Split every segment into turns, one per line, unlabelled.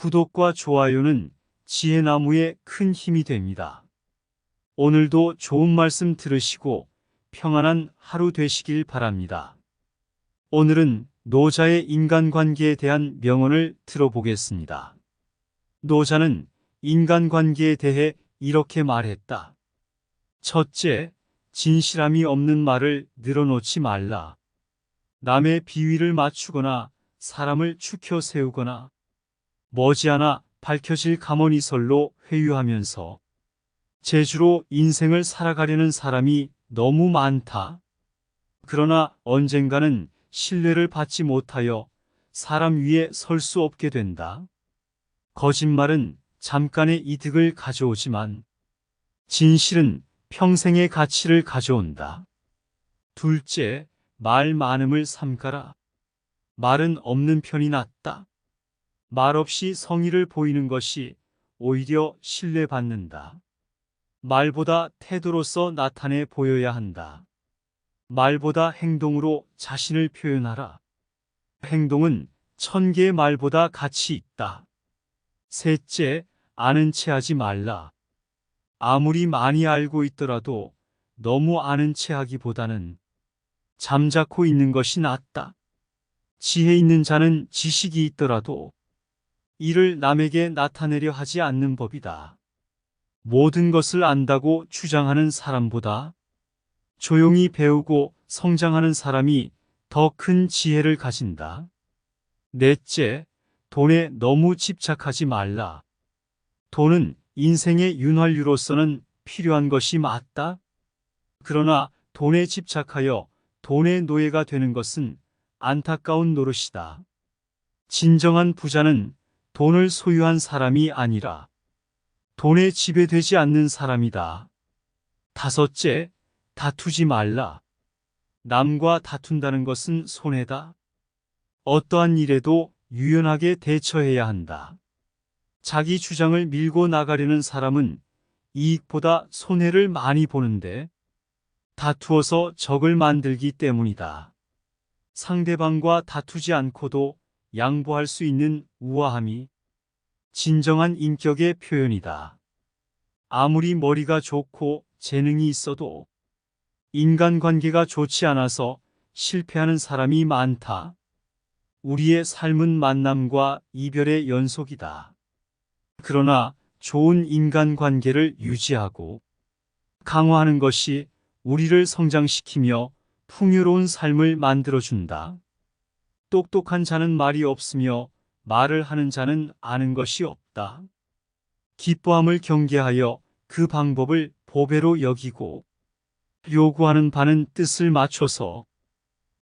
구독과 좋아요는 지혜나무에 큰 힘이 됩니다. 오늘도 좋은 말씀 들으시고 평안한 하루 되시길 바랍니다. 오늘은 노자의 인간관계에 대한 명언을 들어보겠습니다. 노자는 인간관계에 대해 이렇게 말했다. 첫째, 진실함이 없는 말을 늘어놓지 말라. 남의 비위를 맞추거나 사람을 추켜 세우거나 머지않아 밝혀질 가모니설로 회유하면서 재주로 인생을 살아가려는 사람이 너무 많다. 그러나 언젠가는 신뢰를 받지 못하여 사람 위에 설 수 없게 된다. 거짓말은 잠깐의 이득을 가져오지만 진실은 평생의 가치를 가져온다. 둘째, 말 많음을 삼가라. 말은 없는 편이 낫다. 말 없이 성의를 보이는 것이 오히려 신뢰받는다. 말보다 태도로서 나타내 보여야 한다. 말보다 행동으로 자신을 표현하라. 행동은 1000개의 말보다 가치 있다. 셋째, 아는 체 하지 말라. 아무리 많이 알고 있더라도 너무 아는 체 하기보다는 잠자코 있는 것이 낫다. 지혜 있는 자는 지식이 있더라도 이를 남에게 나타내려 하지 않는 법이다. 모든 것을 안다고 주장하는 사람보다 조용히 배우고 성장하는 사람이 더 큰 지혜를 가진다. 넷째, 돈에 너무 집착하지 말라. 돈은 인생의 윤활유로서는 필요한 것이 맞다. 그러나 돈에 집착하여 돈의 노예가 되는 것은 안타까운 노릇이다. 진정한 부자는 돈을 소유한 사람이 아니라 돈에 지배되지 않는 사람이다. 다섯째, 다투지 말라. 남과 다툰다는 것은 손해다. 어떠한 일에도 유연하게 대처해야 한다. 자기 주장을 밀고 나가려는 사람은 이익보다 손해를 많이 보는데 다투어서 적을 만들기 때문이다. 상대방과 다투지 않고도 양보할 수 있는 우아함이 진정한 인격의 표현이다. 아무리 머리가 좋고 재능이 있어도 인간관계가 좋지 않아서 실패하는 사람이 많다. 우리의 삶은 만남과 이별의 연속이다. 그러나 좋은 인간관계를 유지하고 강화하는 것이 우리를 성장시키며 풍요로운 삶을 만들어준다. 똑똑한 자는 말이 없으며 말을 하는 자는 아는 것이 없다. 기뻐함을 경계하여 그 방법을 보배로 여기고 요구하는 바는 뜻을 맞춰서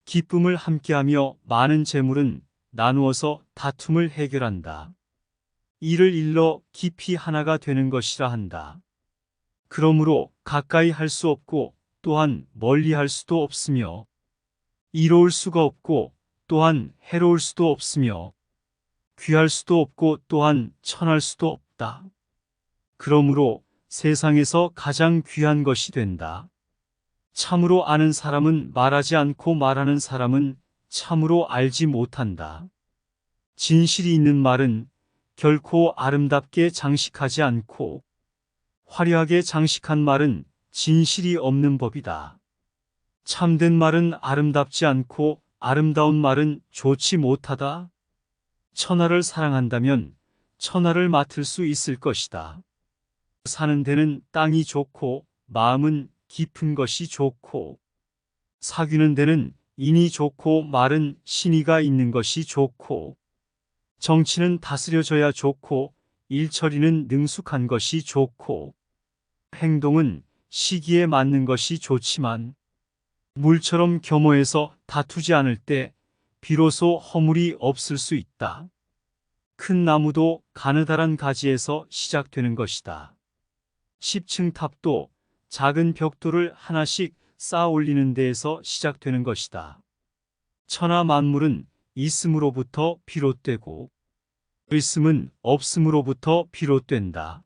기쁨을 함께하며 많은 재물은 나누어서 다툼을 해결한다. 이를 일러 깊이 하나가 되는 것이라 한다. 그러므로 가까이 할 수 없고 또한 멀리 할 수도 없으며 이로울 수가 없고 또한 해로울 수도 없으며 귀할 수도 없고 또한 천할 수도 없다. 그러므로 세상에서 가장 귀한 것이 된다. 참으로 아는 사람은 말하지 않고 말하는 사람은 참으로 알지 못한다. 진실이 있는 말은 결코 아름답게 장식하지 않고 화려하게 장식한 말은 진실이 없는 법이다. 참된 말은 아름답지 않고 아름다운 말은 좋지 못하다. 천하를 사랑한다면 천하를 맡을 수 있을 것이다. 사는 데는 땅이 좋고 마음은 깊은 것이 좋고 사귀는 데는 인이 좋고 말은 신의가 있는 것이 좋고 정치는 다스려져야 좋고 일처리는 능숙한 것이 좋고 행동은 시기에 맞는 것이 좋지만 물처럼 겸허해서 다투지 않을 때 비로소 허물이 없을 수 있다. 큰 나무도 가느다란 가지에서 시작되는 것이다. 10층 탑도 작은 벽돌을 하나씩 쌓아 올리는 데에서 시작되는 것이다. 천하 만물은 있음으로부터 비롯되고 있음은 없음으로부터 비롯된다.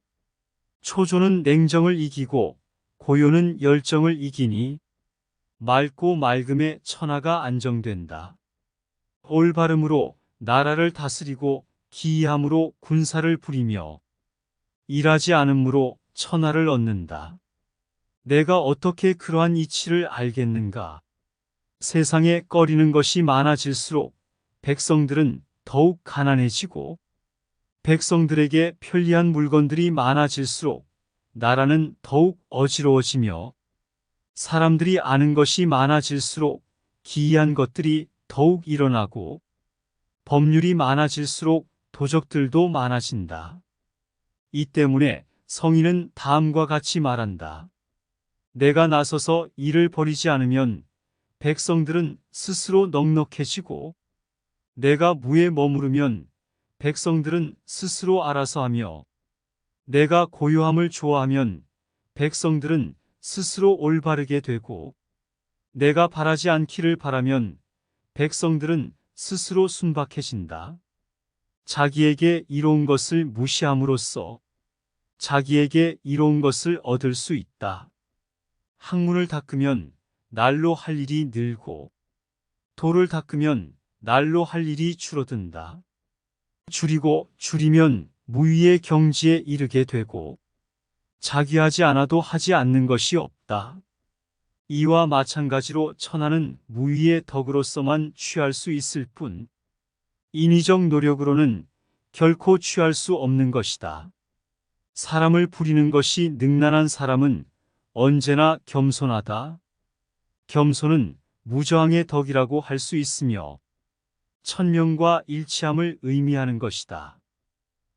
초조는 냉정을 이기고 고요는 열정을 이기니 맑고 맑음에 천하가 안정된다. 올바름으로 나라를 다스리고 기이함으로 군사를 부리며 일하지 않음으로 천하를 얻는다. 내가 어떻게 그러한 이치를 알겠는가? 세상에 꺼리는 것이 많아질수록 백성들은 더욱 가난해지고 백성들에게 편리한 물건들이 많아질수록 나라는 더욱 어지러워지며 사람들이 아는 것이 많아질수록 기이한 것들이 더욱 일어나고 법률이 많아질수록 도적들도 많아진다. 이 때문에 성인은 다음과 같이 말한다. 내가 나서서 일을 벌이지 않으면 백성들은 스스로 넉넉해지고 내가 무에 머무르면 백성들은 스스로 알아서 하며 내가 고요함을 좋아하면 백성들은 스스로 올바르게 되고 내가 바라지 않기를 바라면 백성들은 스스로 순박해진다. 자기에게 이로운 것을 무시함으로써 자기에게 이로운 것을 얻을 수 있다. 학문을 닦으면 날로 할 일이 늘고 도를 닦으면 날로 할 일이 줄어든다. 줄이고 줄이면 무위의 경지에 이르게 되고 자기하지 않아도 하지 않는 것이 없다. 이와 마찬가지로 천하는 무위의 덕으로서만 취할 수 있을 뿐 인위적 노력으로는 결코 취할 수 없는 것이다. 사람을 부리는 것이 능란한 사람은 언제나 겸손하다. 겸손은 무저항의 덕이라고 할 수 있으며 천명과 일치함을 의미하는 것이다.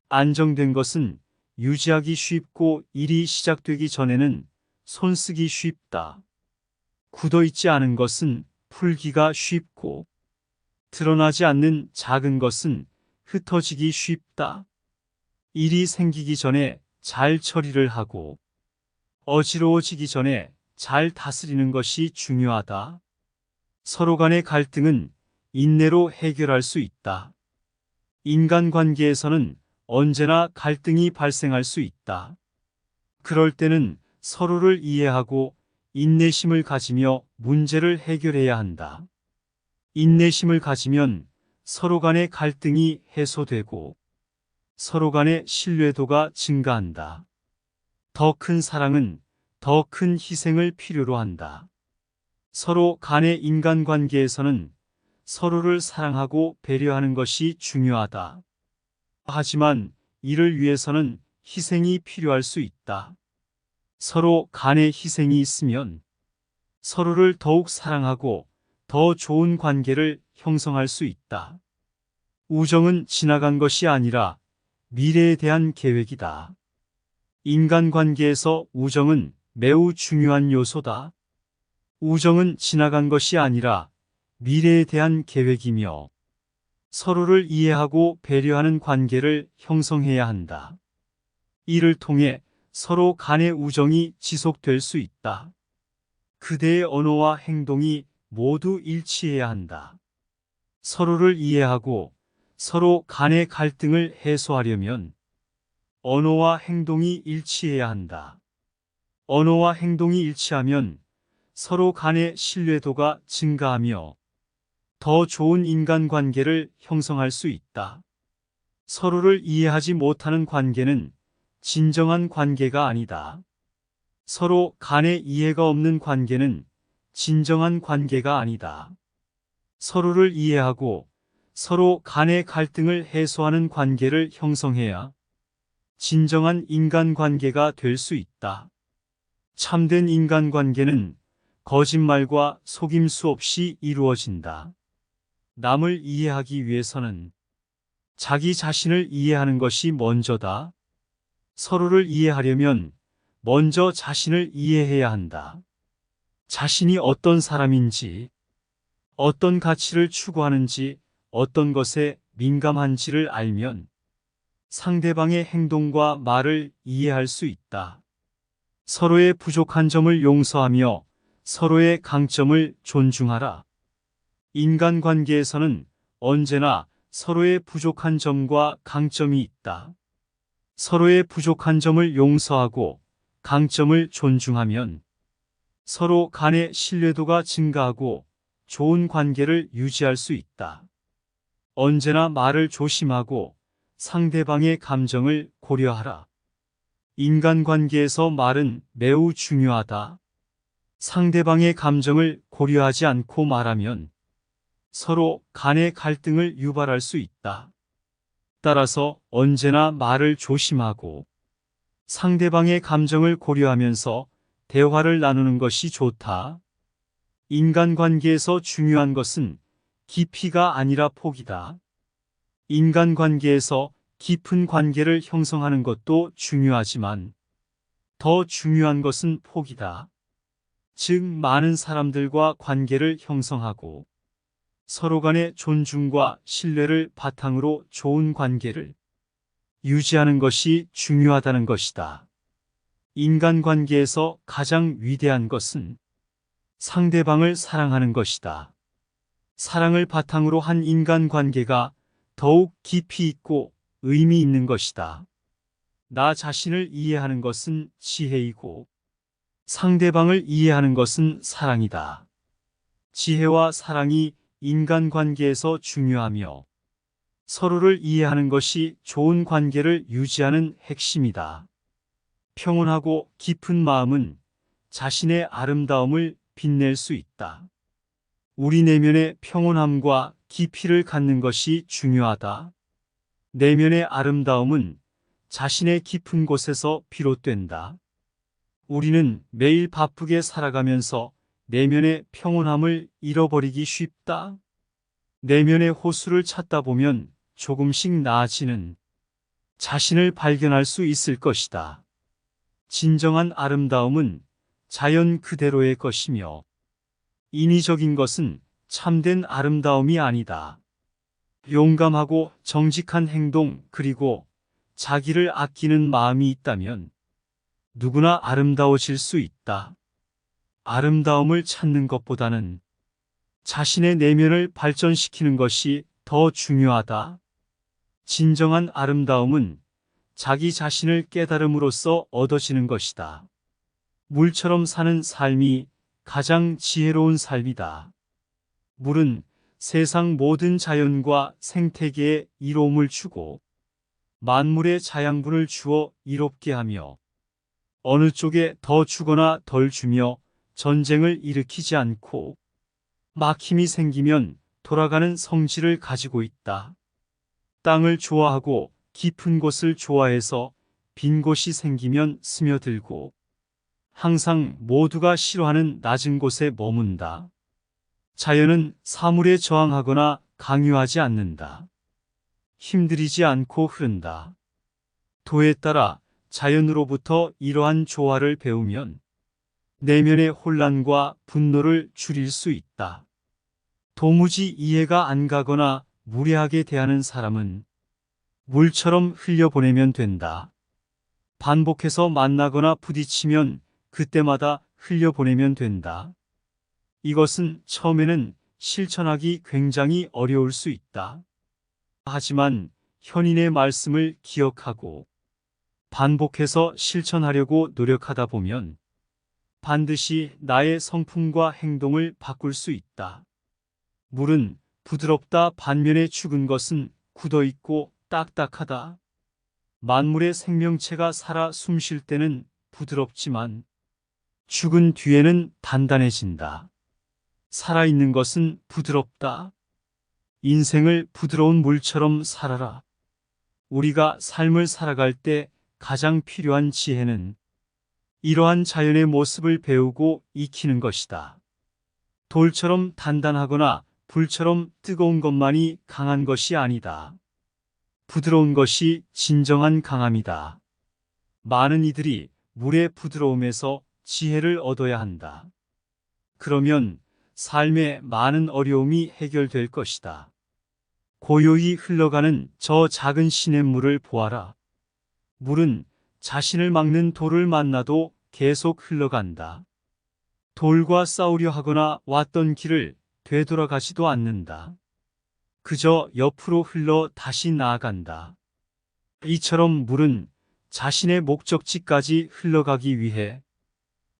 안정된 것은 유지하기 쉽고 일이 시작되기 전에는 손쓰기 쉽다. 굳어있지 않은 것은 풀기가 쉽고 드러나지 않는 작은 것은 흩어지기 쉽다. 일이 생기기 전에 잘 처리를 하고 어지러워지기 전에 잘 다스리는 것이 중요하다. 서로 간의 갈등은 인내로 해결할 수 있다. 인간관계에서는 언제나 갈등이 발생할 수 있다. 그럴 때는 서로를 이해하고 인내심을 가지며 문제를 해결해야 한다. 인내심을 가지면 서로 간의 갈등이 해소되고 서로 간의 신뢰도가 증가한다. 더 큰 사랑은 더 큰 희생을 필요로 한다. 서로 간의 인간관계에서는 서로를 사랑하고 배려하는 것이 중요하다. 하지만 이를 위해서는 희생이 필요할 수 있다. 서로 간의 희생이 있으면 서로를 더욱 사랑하고 더 좋은 관계를 형성할 수 있다. 우정은 지나간 것이 아니라 미래에 대한 계획이다. 인간관계에서 우정은 매우 중요한 요소다. 우정은 지나간 것이 아니라 미래에 대한 계획이며 서로를 이해하고 배려하는 관계를 형성해야 한다. 이를 통해 서로 간의 우정이 지속될 수 있다. 그대의 언어와 행동이 모두 일치해야 한다. 서로를 이해하고 서로 간의 갈등을 해소하려면 언어와 행동이 일치해야 한다. 언어와 행동이 일치하면 서로 간의 신뢰도가 증가하며 더 좋은 인간관계를 형성할 수 있다. 서로를 이해하지 못하는 관계는 진정한 관계가 아니다. 서로 간의 이해가 없는 관계는 진정한 관계가 아니다. 서로를 이해하고 서로 간의 갈등을 해소하는 관계를 형성해야 진정한 인간관계가 될 수 있다. 참된 인간관계는 거짓말과 속임수 없이 이루어진다. 남을 이해하기 위해서는 자기 자신을 이해하는 것이 먼저다. 서로를 이해하려면 먼저 자신을 이해해야 한다. 자신이 어떤 사람인지, 어떤 가치를 추구하는지, 어떤 것에 민감한지를 알면 상대방의 행동과 말을 이해할 수 있다. 서로의 부족한 점을 용서하며 서로의 강점을 존중하라. 인간관계에서는 언제나 서로의 부족한 점과 강점이 있다. 서로의 부족한 점을 용서하고 강점을 존중하면 서로 간의 신뢰도가 증가하고 좋은 관계를 유지할 수 있다. 언제나 말을 조심하고 상대방의 감정을 고려하라. 인간관계에서 말은 매우 중요하다. 상대방의 감정을 고려하지 않고 말하면 서로 간의 갈등을 유발할 수 있다. 따라서 언제나 말을 조심하고 상대방의 감정을 고려하면서 대화를 나누는 것이 좋다. 인간관계에서 중요한 것은 깊이가 아니라 폭이다. 인간관계에서 깊은 관계를 형성하는 것도 중요하지만 더 중요한 것은 폭이다. 즉, 많은 사람들과 관계를 형성하고 서로 간의 존중과 신뢰를 바탕으로 좋은 관계를 유지하는 것이 중요하다는 것이다. 인간관계에서 가장 위대한 것은 상대방을 사랑하는 것이다. 사랑을 바탕으로 한 인간관계가 더욱 깊이 있고 의미 있는 것이다. 나 자신을 이해하는 것은 지혜이고 상대방을 이해하는 것은 사랑이다. 지혜와 사랑이 인간관계에서 중요하며 서로를 이해하는 것이 좋은 관계를 유지하는 핵심이다. 평온하고 깊은 마음은 자신의 아름다움을 빛낼 수 있다. 우리 내면의 평온함과 깊이를 갖는 것이 중요하다. 내면의 아름다움은 자신의 깊은 곳에서 비롯된다. 우리는 매일 바쁘게 살아가면서 내면의 평온함을 잃어버리기 쉽다. 내면의 호수를 찾다 보면 조금씩 나아지는 자신을 발견할 수 있을 것이다. 진정한 아름다움은 자연 그대로의 것이며 인위적인 것은 참된 아름다움이 아니다. 용감하고 정직한 행동 그리고 자기를 아끼는 마음이 있다면 누구나 아름다워질 수 있다. 아름다움을 찾는 것보다는 자신의 내면을 발전시키는 것이 더 중요하다. 진정한 아름다움은 자기 자신을 깨달음으로써 얻어지는 것이다. 물처럼 사는 삶이 가장 지혜로운 삶이다. 물은 세상 모든 자연과 생태계에 이로움을 주고 만물의 자양분을 주어 이롭게 하며 어느 쪽에 더 주거나 덜 주며 전쟁을 일으키지 않고 막힘이 생기면 돌아가는 성질을 가지고 있다. 땅을 좋아하고 깊은 곳을 좋아해서 빈 곳이 생기면 스며들고 항상 모두가 싫어하는 낮은 곳에 머문다. 자연은 사물에 저항하거나 강요하지 않는다. 힘들이지 않고 흐른다. 도에 따라 자연으로부터 이러한 조화를 배우면 내면의 혼란과 분노를 줄일 수 있다. 도무지 이해가 안 가거나 무례하게 대하는 사람은 물처럼 흘려보내면 된다. 반복해서 만나거나 부딪히면 그때마다 흘려보내면 된다. 이것은 처음에는 실천하기 굉장히 어려울 수 있다. 하지만 현인의 말씀을 기억하고 반복해서 실천하려고 노력하다 보면 반드시 나의 성품과 행동을 바꿀 수 있다. 물은 부드럽다 반면에 죽은 것은 굳어있고 딱딱하다. 만물의 생명체가 살아 숨쉴 때는 부드럽지만 죽은 뒤에는 단단해진다. 살아있는 것은 부드럽다. 인생을 부드러운 물처럼 살아라. 우리가 삶을 살아갈 때 가장 필요한 지혜는 이러한 자연의 모습을 배우고 익히는 것이다. 돌처럼 단단하거나 불처럼 뜨거운 것만이 강한 것이 아니다. 부드러운 것이 진정한 강함이다. 많은 이들이 물의 부드러움에서 지혜를 얻어야 한다. 그러면 삶의 많은 어려움이 해결될 것이다. 고요히 흘러가는 저 작은 시냇물을 보아라. 물은 자신을 막는 돌을 만나도 계속 흘러간다. 돌과 싸우려 하거나 왔던 길을 되돌아가지도 않는다. 그저 옆으로 흘러 다시 나아간다. 이처럼 물은 자신의 목적지까지 흘러가기 위해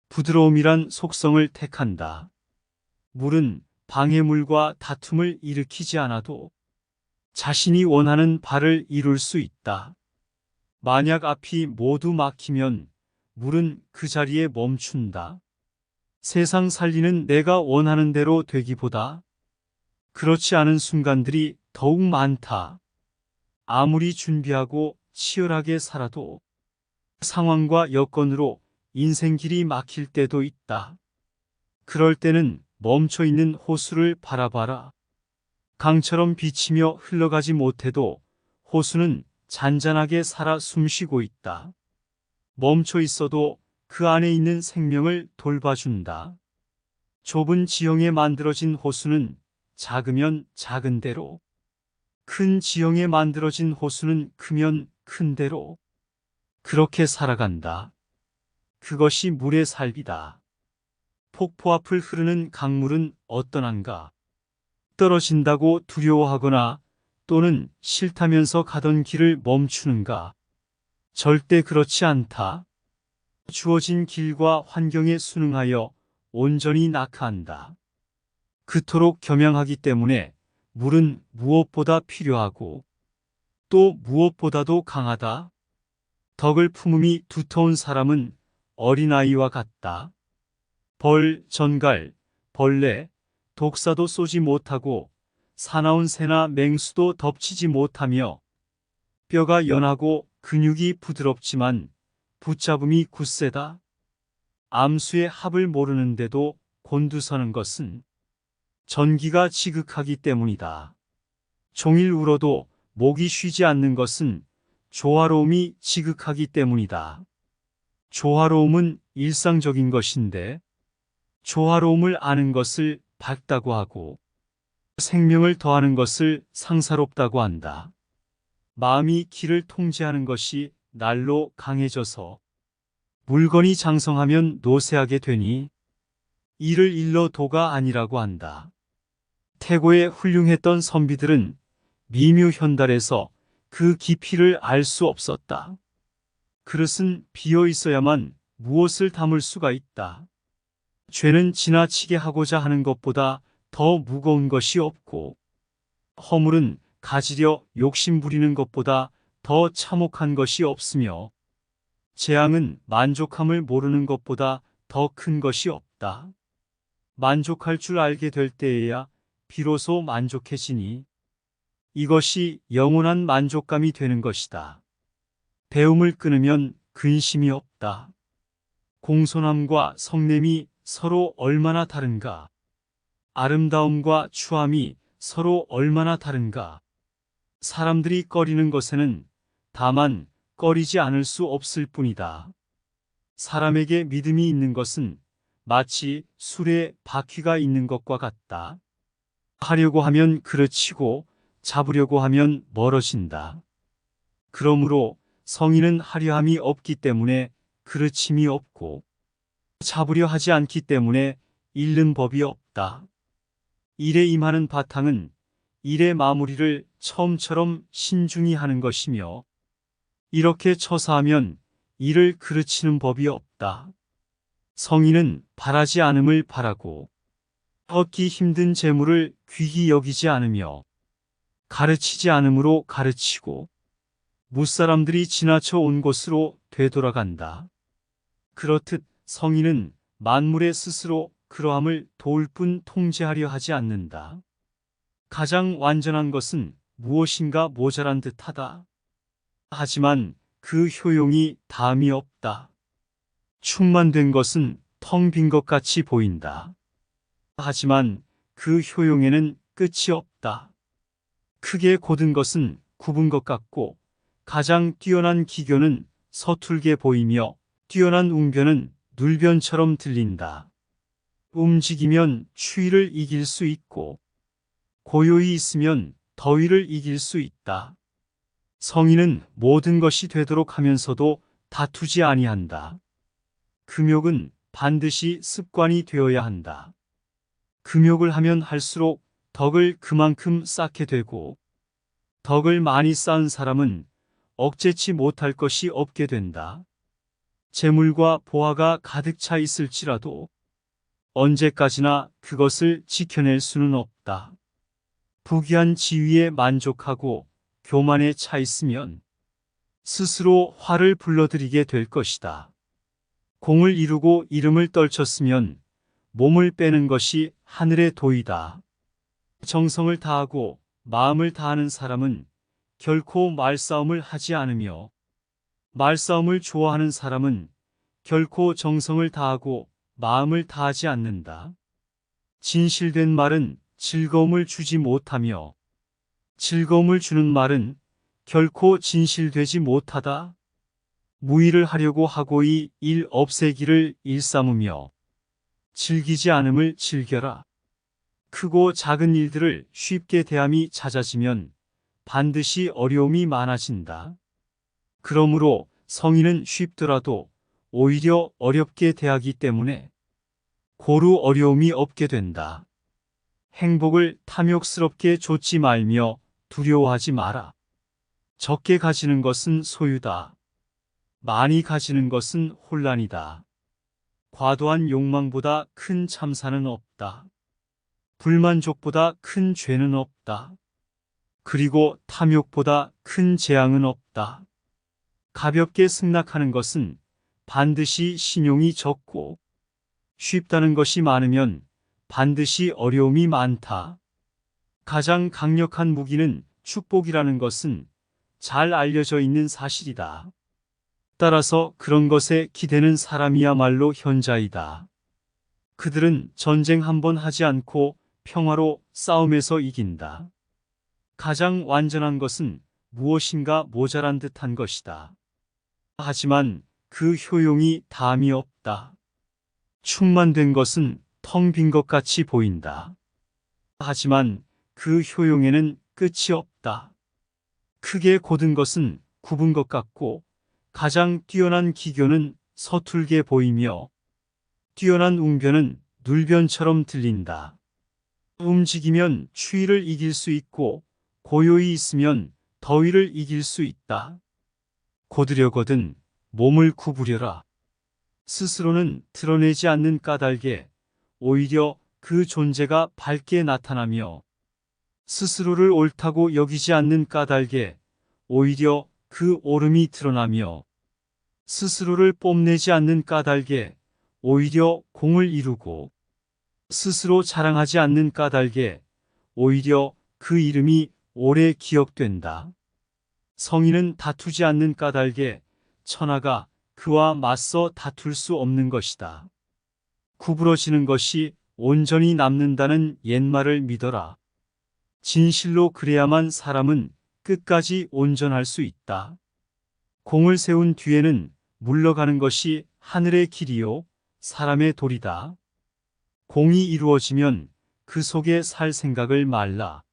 부드러움이란 속성을 택한다. 물은 방해물과 다툼을 일으키지 않아도 자신이 원하는 바를 이룰 수 있다. 만약 앞이 모두 막히면 물은 그 자리에 멈춘다. 세상 살리는 내가 원하는 대로 되기보다 그렇지 않은 순간들이 더욱 많다. 아무리 준비하고 치열하게 살아도 상황과 여건으로 인생길이 막힐 때도 있다. 그럴 때는 멈춰 있는 호수를 바라봐라. 강처럼 비치며 흘러가지 못해도 호수는 잔잔하게 살아 숨쉬고 있다. 멈춰 있어도 그 안에 있는 생명을 돌봐준다. 좁은 지형에 만들어진 호수는 작으면 작은 대로, 큰 지형에 만들어진 호수는 크면 큰 대로 그렇게 살아간다. 그것이 물의 삶이다. 폭포 앞을 흐르는 강물은 어떠한가? 떨어진다고 두려워하거나 또는 싫다면서 가던 길을 멈추는가? 절대 그렇지 않다. 주어진 길과 환경에 순응하여 온전히 낙하한다. 그토록 겸양하기 때문에 물은 무엇보다 필요하고 또 무엇보다도 강하다. 덕을 품음이 두터운 사람은 어린아이와 같다. 벌, 전갈, 벌레, 독사도 쏘지 못하고 사나운 새나 맹수도 덮치지 못하며 뼈가 연하고 근육이 부드럽지만 붙잡음이 굳세다. 암수의 합을 모르는데도 곤두서는 것은 전기가 지극하기 때문이다. 종일 울어도 목이 쉬지 않는 것은 조화로움이 지극하기 때문이다. 조화로움은 일상적인 것인데 조화로움을 아는 것을 밝다고 하고 생명을 더하는 것을 상사롭다고 한다. 마음이 기를 통제하는 것이 날로 강해져서 물건이 장성하면 노쇠하게 되니 이를 일러 도가 아니라고 한다. 태고에 훌륭했던 선비들은 미묘현달에서 그 깊이를 알 수 없었다. 그릇은 비어 있어야만 무엇을 담을 수가 있다. 죄는 지나치게 하고자 하는 것보다 더 무거운 것이 없고 허물은 가지려 욕심 부리는 것보다 더 참혹한 것이 없으며 재앙은 만족함을 모르는 것보다 더 큰 것이 없다. 만족할 줄 알게 될 때에야 비로소 만족해지니 이것이 영원한 만족감이 되는 것이다. 배움을 끊으면 근심이 없다. 공손함과 성냄이 서로 얼마나 다른가? 아름다움과 추함이 서로 얼마나 다른가? 사람들이 꺼리는 것에는 다만 꺼리지 않을 수 없을 뿐이다. 사람에게 믿음이 있는 것은 마치 술에 바퀴가 있는 것과 같다. 하려고 하면 그르치고 잡으려고 하면 멀어진다. 그러므로 성인은 하려함이 없기 때문에 그르침이 없고 잡으려 하지 않기 때문에 잃는 법이 없다. 일에 임하는 바탕은 일의 마무리를 처음처럼 신중히 하는 것이며 이렇게 처사하면 일을 그르치는 법이 없다. 성인은 바라지 않음을 바라고 얻기 힘든 재물을 귀히 여기지 않으며 가르치지 않음으로 가르치고 무사람들이 지나쳐 온 곳으로 되돌아간다. 그렇듯 성인은 만물에 스스로 그러함을 도울 뿐 통제하려 하지 않는다. 가장 완전한 것은 무엇인가 모자란 듯하다. 하지만 그 효용이 담이 없다. 충만된 것은 텅 빈 것 같이 보인다. 하지만 그 효용에는 끝이 없다. 크게 곧은 것은 굽은 것 같고 가장 뛰어난 기교는 서툴게 보이며 뛰어난 웅변은 눌변처럼 들린다. 움직이면 추위를 이길 수 있고 고요히 있으면 더위를 이길 수 있다. 성인은 모든 것이 되도록 하면서도 다투지 아니한다. 금욕은 반드시 습관이 되어야 한다. 금욕을 하면 할수록 덕을 그만큼 쌓게 되고 덕을 많이 쌓은 사람은 억제치 못할 것이 없게 된다. 재물과 보화가 가득 차 있을지라도 언제까지나 그것을 지켜낼 수는 없다. 부귀한 지위에 만족하고 교만에 차 있으면 스스로 화를 불러들이게 될 것이다. 공을 이루고 이름을 떨쳤으면 몸을 빼는 것이 하늘의 도이다. 정성을 다하고 마음을 다하는 사람은 결코 말싸움을 하지 않으며, 말싸움을 좋아하는 사람은 결코 정성을 다하고 마음을 다하지 않는다. 진실된 말은 즐거움을 주지 못하며, 즐거움을 주는 말은 결코 진실되지 못하다. 무의를 하려고 하고 이 일 없애기를 일삼으며 즐기지 않음을 즐겨라. 크고 작은 일들을 쉽게 대함이 잦아지면 반드시 어려움이 많아진다. 그러므로 성인은 쉽더라도 오히려 어렵게 대하기 때문에 고루 어려움이 없게 된다. 행복을 탐욕스럽게 좇지 말며 두려워하지 마라. 적게 가지는 것은 소유다. 많이 가지는 것은 혼란이다. 과도한 욕망보다 큰 참사는 없다. 불만족보다 큰 죄는 없다. 그리고 탐욕보다 큰 재앙은 없다. 가볍게 승낙하는 것은 반드시 신용이 적고, 쉽다는 것이 많으면 반드시 어려움이 많다. 가장 강력한 무기는 축복이라는 것은 잘 알려져 있는 사실이다. 따라서 그런 것에 기대는 사람이야말로 현자이다. 그들은 전쟁 한 번 하지 않고 평화로 싸움에서 이긴다. 가장 완전한 것은 무엇인가 모자란 듯한 것이다. 하지만 그 효용이 다함이 없다. 충만된 것은 텅 빈 것 같이 보인다. 하지만 그 효용에는 끝이 없다. 크게 곧은 것은 굽은 것 같고, 가장 뛰어난 기교는 서툴게 보이며, 뛰어난 웅변은 눌변처럼 들린다. 움직이면 추위를 이길 수 있고, 고요히 있으면 더위를 이길 수 있다. 고드려거든 몸을 구부려라. 스스로는 드러내지 않는 까닭에 오히려 그 존재가 밝게 나타나며, 스스로를 옳다고 여기지 않는 까닭에 오히려 그 옳음이 드러나며, 스스로를 뽐내지 않는 까닭에 오히려 공을 이루고, 스스로 자랑하지 않는 까닭에 오히려 그 이름이 오래 기억된다. 성인은 다투지 않는 까닭에 천하가 그와 맞서 다툴 수 없는 것이다. 구부러지는 것이 온전히 남는다는 옛말을 믿어라. 진실로 그래야만 사람은 끝까지 온전할 수 있다. 공을 세운 뒤에는 물러가는 것이 하늘의 길이요 사람의 도리다. 공이 이루어지면 그 속에 살 생각을 말라.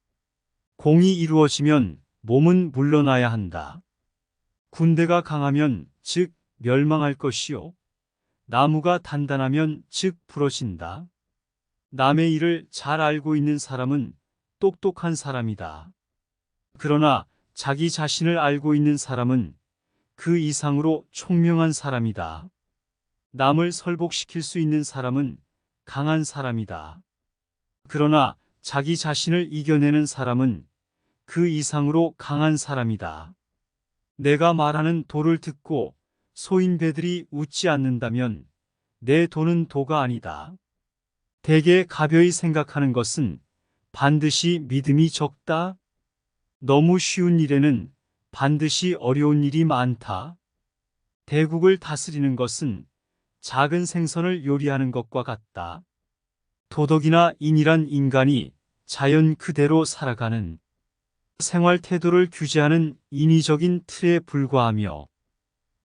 공이 이루어지면 몸은 물러나야 한다. 군대가 강하면 즉 멸망할 것이요, 나무가 단단하면 즉 부러진다. 남의 일을 잘 알고 있는 사람은 똑똑한 사람이다. 그러나 자기 자신을 알고 있는 사람은 그 이상으로 총명한 사람이다. 남을 설복시킬 수 있는 사람은 강한 사람이다. 그러나 자기 자신을 이겨내는 사람은 그 이상으로 강한 사람이다. 내가 말하는 도를 듣고 소인배들이 웃지 않는다면 내 도는 도가 아니다. 대개 가벼이 생각하는 것은 반드시 믿음이 적다. 너무 쉬운 일에는 반드시 어려운 일이 많다. 대국을 다스리는 것은 작은 생선을 요리하는 것과 같다. 도덕이나 인이란 인간이 자연 그대로 살아가는 생활 태도를 규제하는 인위적인 틀에 불과하며,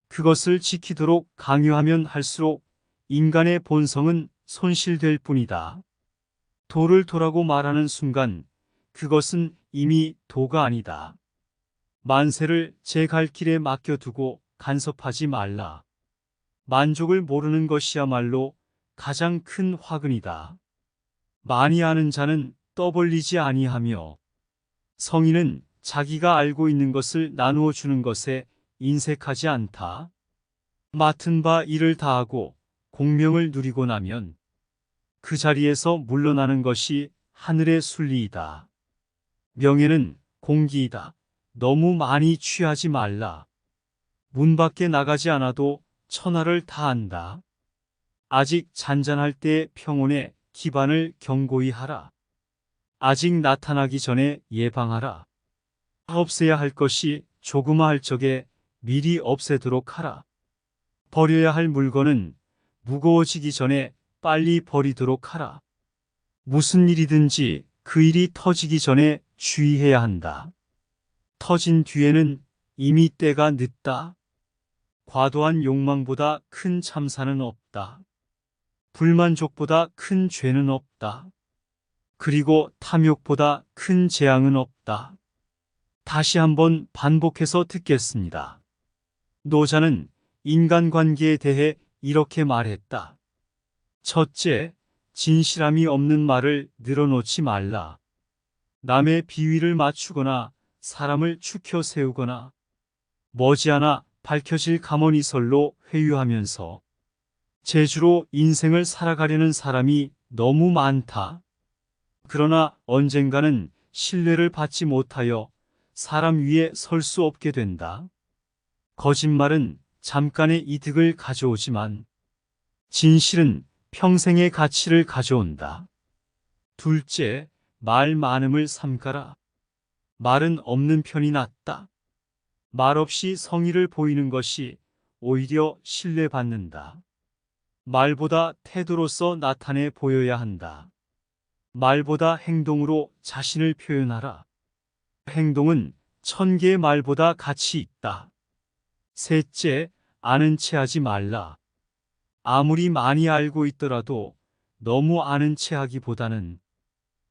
그것을 지키도록 강요하면 할수록 인간의 본성은 손실될 뿐이다. 도를 도라고 말하는 순간 그것은 이미 도가 아니다. 만세를 제 갈 길에 맡겨두고 간섭하지 말라. 만족을 모르는 것이야말로 가장 큰 화근이다. 많이 아는 자는 떠벌리지 아니하며, 성인은 자기가 알고 있는 것을 나누어 주는 것에 인색하지 않다. 맡은 바 일을 다하고 공명을 누리고 나면 그 자리에서 물러나는 것이 하늘의 순리이다. 명예는 공기이다. 너무 많이 취하지 말라. 문 밖에 나가지 않아도 천하를 다 안다. 아직 잔잔할 때 평온의 기반을 견고히 하라. 아직 나타나기 전에 예방하라. 없애야 할 것이 조그마할 적에 미리 없애도록 하라. 버려야 할 물건은 무거워지기 전에 빨리 버리도록 하라. 무슨 일이든지 그 일이 터지기 전에 주의해야 한다. 터진 뒤에는 이미 때가 늦다. 과도한 욕망보다 큰 참사는 없다. 불만족보다 큰 죄는 없다. 그리고 탐욕보다 큰 재앙은 없다. 다시 한번 반복해서 듣겠습니다. 노자는 인간관계에 대해 이렇게 말했다. 첫째, 진실함이 없는 말을 늘어놓지 말라. 남의 비위를 맞추거나 사람을 추켜 세우거나 머지않아 밝혀질 가머니설로 회유하면서 재주로 인생을 살아가려는 사람이 너무 많다. 그러나 언젠가는 신뢰를 받지 못하여 사람 위에 설 수 없게 된다. 거짓말은 잠깐의 이득을 가져오지만 진실은 평생의 가치를 가져온다. 둘째, 말 많음을 삼가라. 말은 없는 편이 낫다. 말 없이 성의를 보이는 것이 오히려 신뢰받는다. 말보다 태도로서 나타내 보여야 한다. 말보다 행동으로 자신을 표현하라. 행동은 1000개의 말보다 가치 있다. 셋째, 아는 체 하지 말라. 아무리 많이 알고 있더라도 너무 아는 체 하기보다는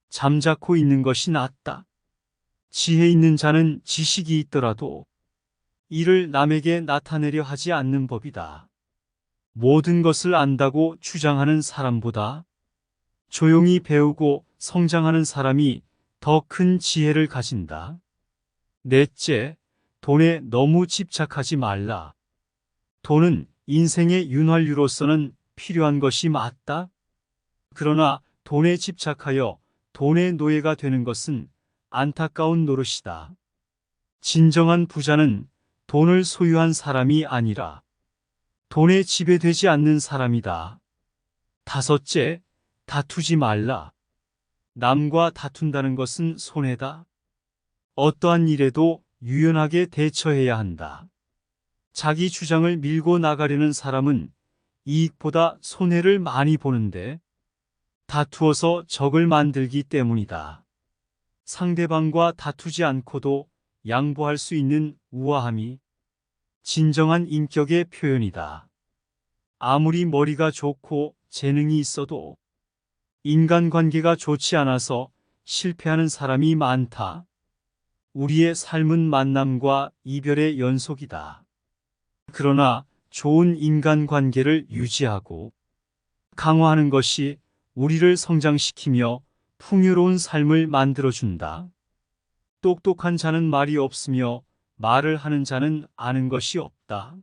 잠자코 있는 것이 낫다. 지혜 있는 자는 지식이 있더라도 이를 남에게 나타내려 하지 않는 법이다. 모든 것을 안다고 주장하는 사람보다 조용히 배우고 성장하는 사람이 더 큰 지혜를 가진다. 넷째, 돈에 너무 집착하지 말라. 돈은 인생의 윤활유로서는 필요한 것이 맞다. 그러나 돈에 집착하여 돈의 노예가 되는 것은 안타까운 노릇이다. 진정한 부자는 돈을 소유한 사람이 아니라 돈에 지배되지 않는 사람이다. 다섯째, 다투지 말라. 남과 다툰다는 것은 손해다. 어떠한 일에도 유연하게 대처해야 한다. 자기 주장을 밀고 나가려는 사람은 이익보다 손해를 많이 보는데 다투어서 적을 만들기 때문이다. 상대방과 다투지 않고도 양보할 수 있는 우아함이 진정한 인격의 표현이다. 아무리 머리가 좋고 재능이 있어도 인간관계가 좋지 않아서 실패하는 사람이 많다. 우리의 삶은 만남과 이별의 연속이다. 그러나 좋은 인간관계를 유지하고 강화하는 것이 우리를 성장시키며 풍요로운 삶을 만들어준다. 똑똑한 자는 말이 없으며 말을 하는 자는 아는 것이 없다.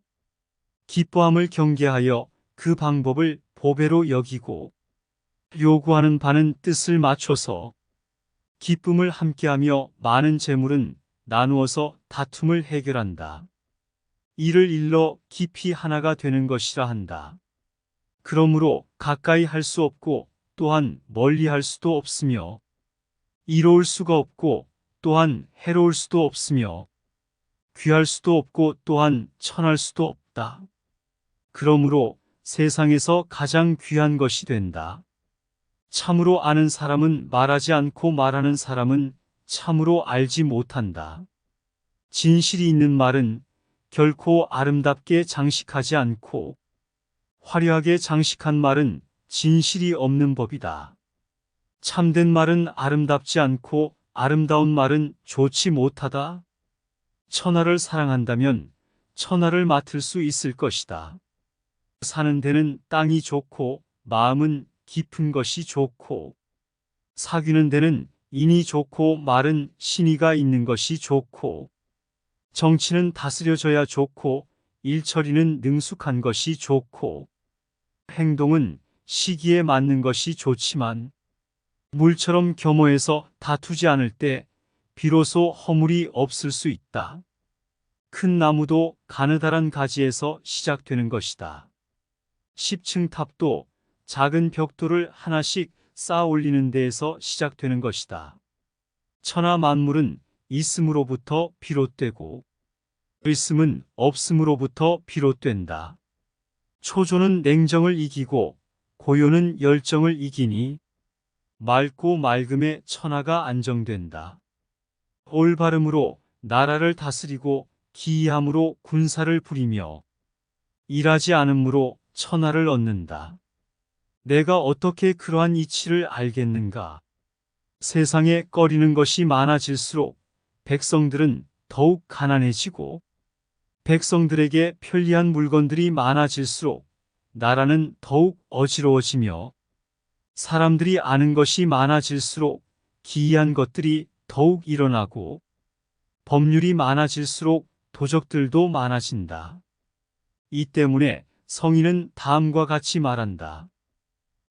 기뻐함을 경계하여 그 방법을 보배로 여기고 요구하는 바는 뜻을 맞춰서 기쁨을 함께하며 많은 재물은 나누어서 다툼을 해결한다. 이를 일러 깊이 하나가 되는 것이라 한다. 그러므로 가까이 할 수 없고 또한 멀리 할 수도 없으며 이로울 수가 없고 또한 해로울 수도 없으며 귀할 수도 없고 또한 천할 수도 없다. 그러므로 세상에서 가장 귀한 것이 된다. 참으로 아는 사람은 말하지 않고 말하는 사람은 참으로 알지 못한다. 진실이 있는 말은 결코 아름답게 장식하지 않고 화려하게 장식한 말은 진실이 없는 법이다. 참된 말은 아름답지 않고 아름다운 말은 좋지 못하다. 천하를 사랑한다면 천하를 맡을 수 있을 것이다. 사는 데는 땅이 좋고 마음은 깊은 것이 좋고 사귀는 데는 인이 좋고 말은 신의가 있는 것이 좋고 정치는 다스려져야 좋고 일처리는 능숙한 것이 좋고 행동은 시기에 맞는 것이 좋지만 물처럼 겸허해서 다투지 않을 때 비로소 허물이 없을 수 있다. 큰 나무도 가느다란 가지에서 시작되는 것이다. 10층 탑도 작은 벽돌을 하나씩 쌓아 올리는 데에서 시작되는 것이다. 천하 만물은 있음으로부터 비롯되고 있음은 없음으로부터 비롯된다. 초조는 냉정을 이기고 고요는 열정을 이기니 맑고 맑음에 천하가 안정된다. 올바름으로 나라를 다스리고 기이함으로 군사를 부리며 일하지 않음으로 천하를 얻는다. 내가 어떻게 그러한 이치를 알겠는가? 세상에 꺼리는 것이 많아질수록 백성들은 더욱 가난해지고 백성들에게 편리한 물건들이 많아질수록 나라는 더욱 어지러워지며 사람들이 아는 것이 많아질수록 기이한 것들이 더욱 일어나고 법률이 많아질수록 도적들도 많아진다. 이 때문에 성인은 다음과 같이 말한다.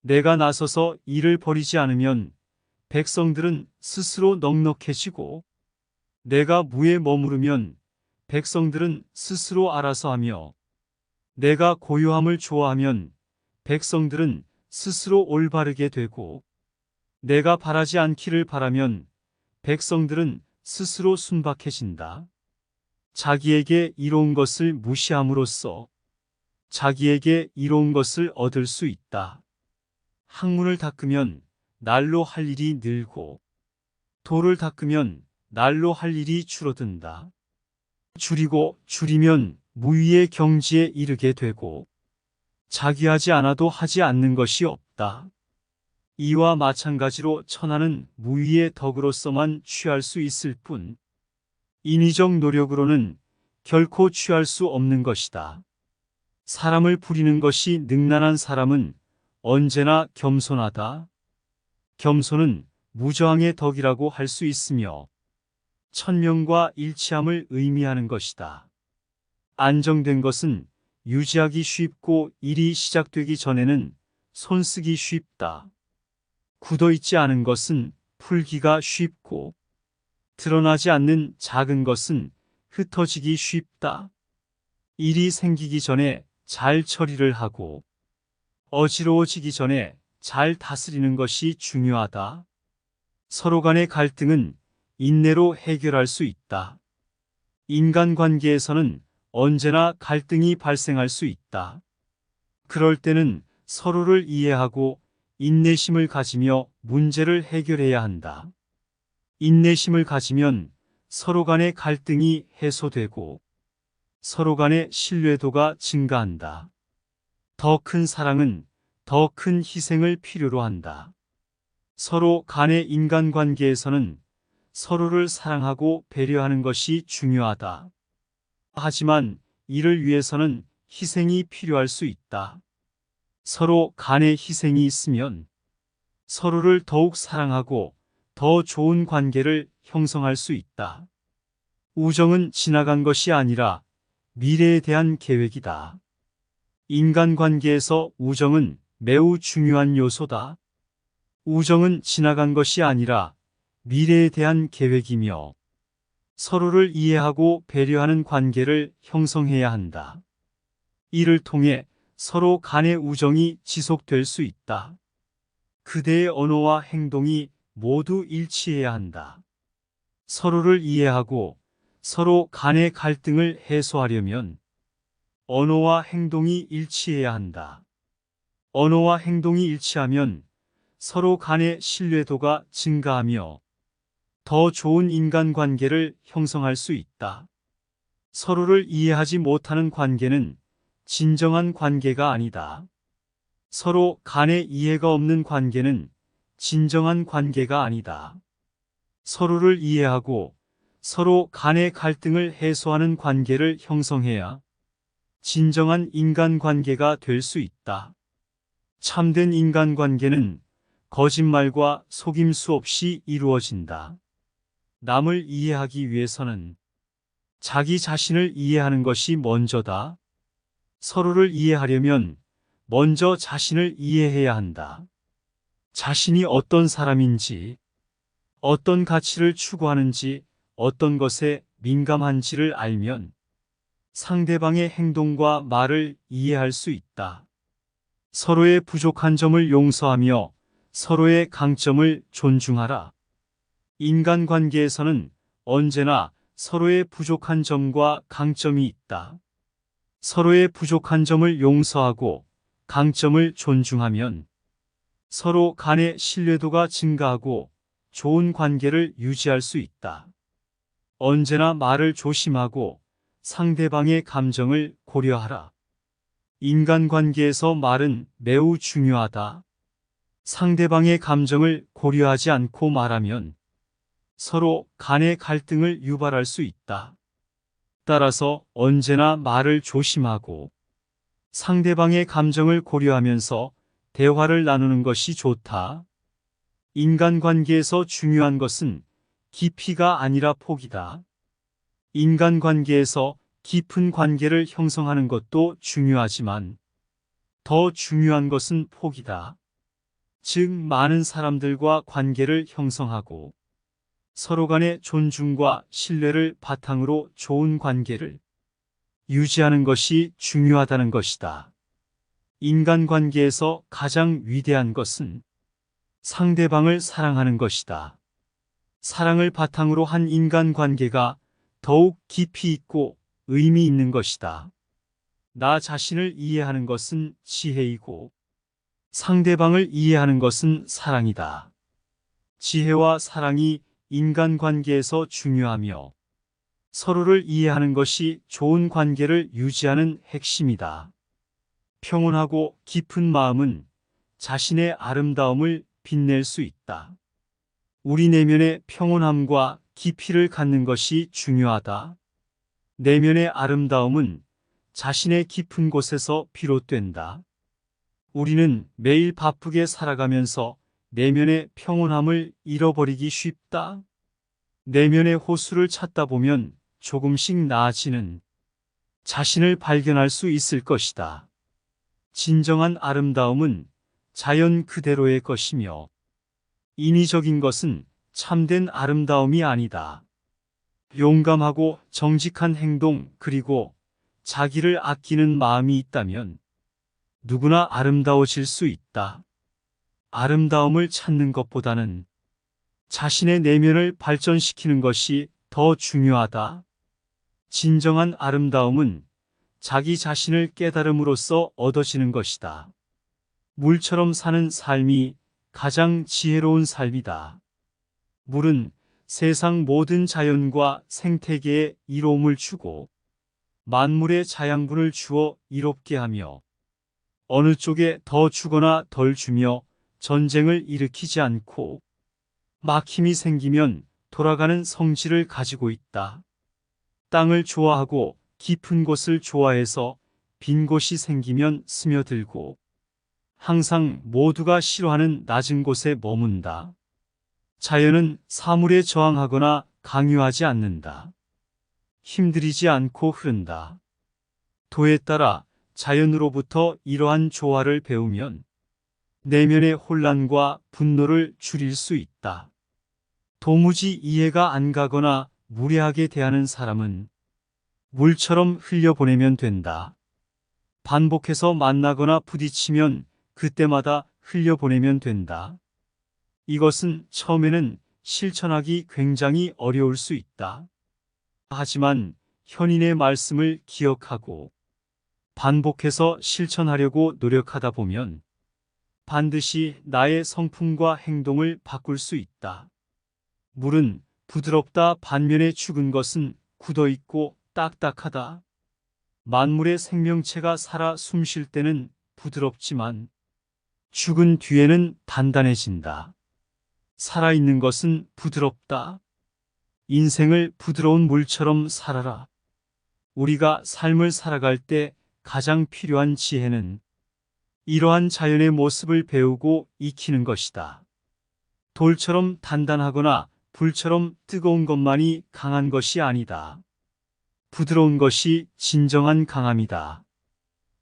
내가 나서서 일을 벌이지 않으면 백성들은 스스로 넉넉해지고 내가 무에 머무르면 백성들은 스스로 알아서 하며 내가 고요함을 좋아하면 백성들은 스스로 올바르게 되고 내가 바라지 않기를 바라면 백성들은 스스로 순박해진다. 자기에게 이로운 것을 무시함으로써 자기에게 이로운 것을 얻을 수 있다. 학문을 닦으면 날로 할 일이 늘고 도를 닦으면 날로 할 일이 줄어든다. 줄이고 줄이면 무위의 경지에 이르게 되고 자기하지 않아도 하지 않는 것이 없다. 이와 마찬가지로 천하는 무위의 덕으로서만 취할 수 있을 뿐 인위적 노력으로는 결코 취할 수 없는 것이다. 사람을 부리는 것이 능란한 사람은 언제나 겸손하다. 겸손은 무저항의 덕이라고 할 수 있으며 천명과 일치함을 의미하는 것이다. 안정된 것은 유지하기 쉽고 일이 시작되기 전에는 손쓰기 쉽다. 굳어있지 않은 것은 풀기가 쉽고 드러나지 않는 작은 것은 흩어지기 쉽다. 일이 생기기 전에 잘 처리를 하고 어지러워지기 전에 잘 다스리는 것이 중요하다. 서로 간의 갈등은 인내로 해결할 수 있다. 인간관계에서는 언제나 갈등이 발생할 수 있다. 그럴 때는 서로를 이해하고 인내심을 가지며 문제를 해결해야 한다. 인내심을 가지면 서로 간의 갈등이 해소되고 서로 간의 신뢰도가 증가한다. 더 큰 사랑은 더 큰 희생을 필요로 한다. 서로 간의 인간관계에서는 서로를 사랑하고 배려하는 것이 중요하다. 하지만 이를 위해서는 희생이 필요할 수 있다. 서로 간의 희생이 있으면 서로를 더욱 사랑하고 더 좋은 관계를 형성할 수 있다. 우정은 지나간 것이 아니라 미래에 대한 계획이다. 인간관계에서 우정은 매우 중요한 요소다. 우정은 지나간 것이 아니라 미래에 대한 계획이며 서로를 이해하고 배려하는 관계를 형성해야 한다. 이를 통해 서로 간의 우정이 지속될 수 있다. 그대의 언어와 행동이 모두 일치해야 한다. 서로를 이해하고 서로 간의 갈등을 해소하려면 언어와 행동이 일치해야 한다. 언어와 행동이 일치하면 서로 간의 신뢰도가 증가하며 더 좋은 인간관계를 형성할 수 있다. 서로를 이해하지 못하는 관계는 진정한 관계가 아니다. 서로 간의 이해가 없는 관계는 진정한 관계가 아니다. 서로를 이해하고 서로 간의 갈등을 해소하는 관계를 형성해야 진정한 인간관계가 될 수 있다. 참된 인간관계는 거짓말과 속임수 없이 이루어진다. 남을 이해하기 위해서는 자기 자신을 이해하는 것이 먼저다. 서로를 이해하려면 먼저 자신을 이해해야 한다. 자신이 어떤 사람인지, 어떤 가치를 추구하는지, 어떤 것에 민감한지를 알면 상대방의 행동과 말을 이해할 수 있다. 서로의 부족한 점을 용서하며 서로의 강점을 존중하라. 인간관계에서는 언제나 서로의 부족한 점과 강점이 있다. 서로의 부족한 점을 용서하고 강점을 존중하면 서로 간의 신뢰도가 증가하고 좋은 관계를 유지할 수 있다. 언제나 말을 조심하고 상대방의 감정을 고려하라. 인간관계에서 말은 매우 중요하다. 상대방의 감정을 고려하지 않고 말하면 서로 간의 갈등을 유발할 수 있다. 따라서 언제나 말을 조심하고 상대방의 감정을 고려하면서 대화를 나누는 것이 좋다. 인간관계에서 중요한 것은 깊이가 아니라 폭이다. 인간관계에서 깊은 관계를 형성하는 것도 중요하지만 더 중요한 것은 폭이다. 즉, 많은 사람들과 관계를 형성하고 서로 간의 존중과 신뢰를 바탕으로 좋은 관계를 유지하는 것이 중요하다는 것이다. 인간관계에서 가장 위대한 것은 상대방을 사랑하는 것이다. 사랑을 바탕으로 한 인간관계가 더욱 깊이 있고 의미 있는 것이다. 나 자신을 이해하는 것은 지혜이고 상대방을 이해하는 것은 사랑이다. 지혜와 사랑이 인간관계에서 중요하며 서로를 이해하는 것이 좋은 관계를 유지하는 핵심이다. 평온하고 깊은 마음은 자신의 아름다움을 빛낼 수 있다. 우리 내면의 평온함과 깊이를 갖는 것이 중요하다. 내면의 아름다움은 자신의 깊은 곳에서 비롯된다. 우리는 매일 바쁘게 살아가면서 내면의 평온함을 잃어버리기 쉽다. 내면의 호수를 찾다 보면 조금씩 나아지는 자신을 발견할 수 있을 것이다. 진정한 아름다움은 자연 그대로의 것이며 인위적인 것은 참된 아름다움이 아니다. 용감하고 정직한 행동 그리고 자기를 아끼는 마음이 있다면 누구나 아름다워질 수 있다. 아름다움을 찾는 것보다는 자신의 내면을 발전시키는 것이 더 중요하다. 진정한 아름다움은 자기 자신을 깨달음으로써 얻어지는 것이다. 물처럼 사는 삶이 가장 지혜로운 삶이다. 물은 세상 모든 자연과 생태계에 이로움을 주고 만물의 자양분을 주어 이롭게 하며 어느 쪽에 더 주거나 덜 주며 전쟁을 일으키지 않고 막힘이 생기면 돌아가는 성질을 가지고 있다. 땅을 좋아하고 깊은 곳을 좋아해서 빈 곳이 생기면 스며들고 항상 모두가 싫어하는 낮은 곳에 머문다. 자연은 사물에 저항하거나 강요하지 않는다. 힘들이지 않고 흐른다. 도에 따라 자연으로부터 이러한 조화를 배우면 내면의 혼란과 분노를 줄일 수 있다. 도무지 이해가 안 가거나 무례하게 대하는 사람은 물처럼 흘려보내면 된다. 반복해서 만나거나 부딪히면 그때마다 흘려보내면 된다. 이것은 처음에는 실천하기 굉장히 어려울 수 있다. 하지만 현인의 말씀을 기억하고 반복해서 실천하려고 노력하다 보면 반드시 나의 성품과 행동을 바꿀 수 있다. 물은 부드럽다. 반면에 죽은 것은 굳어있고 딱딱하다. 만물의 생명체가 살아 숨쉴 때는 부드럽지만 죽은 뒤에는 단단해진다. 살아있는 것은 부드럽다. 인생을 부드러운 물처럼 살아라. 우리가 삶을 살아갈 때 가장 필요한 지혜는 이러한 자연의 모습을 배우고 익히는 것이다. 돌처럼 단단하거나 불처럼 뜨거운 것만이 강한 것이 아니다. 부드러운 것이 진정한 강함이다.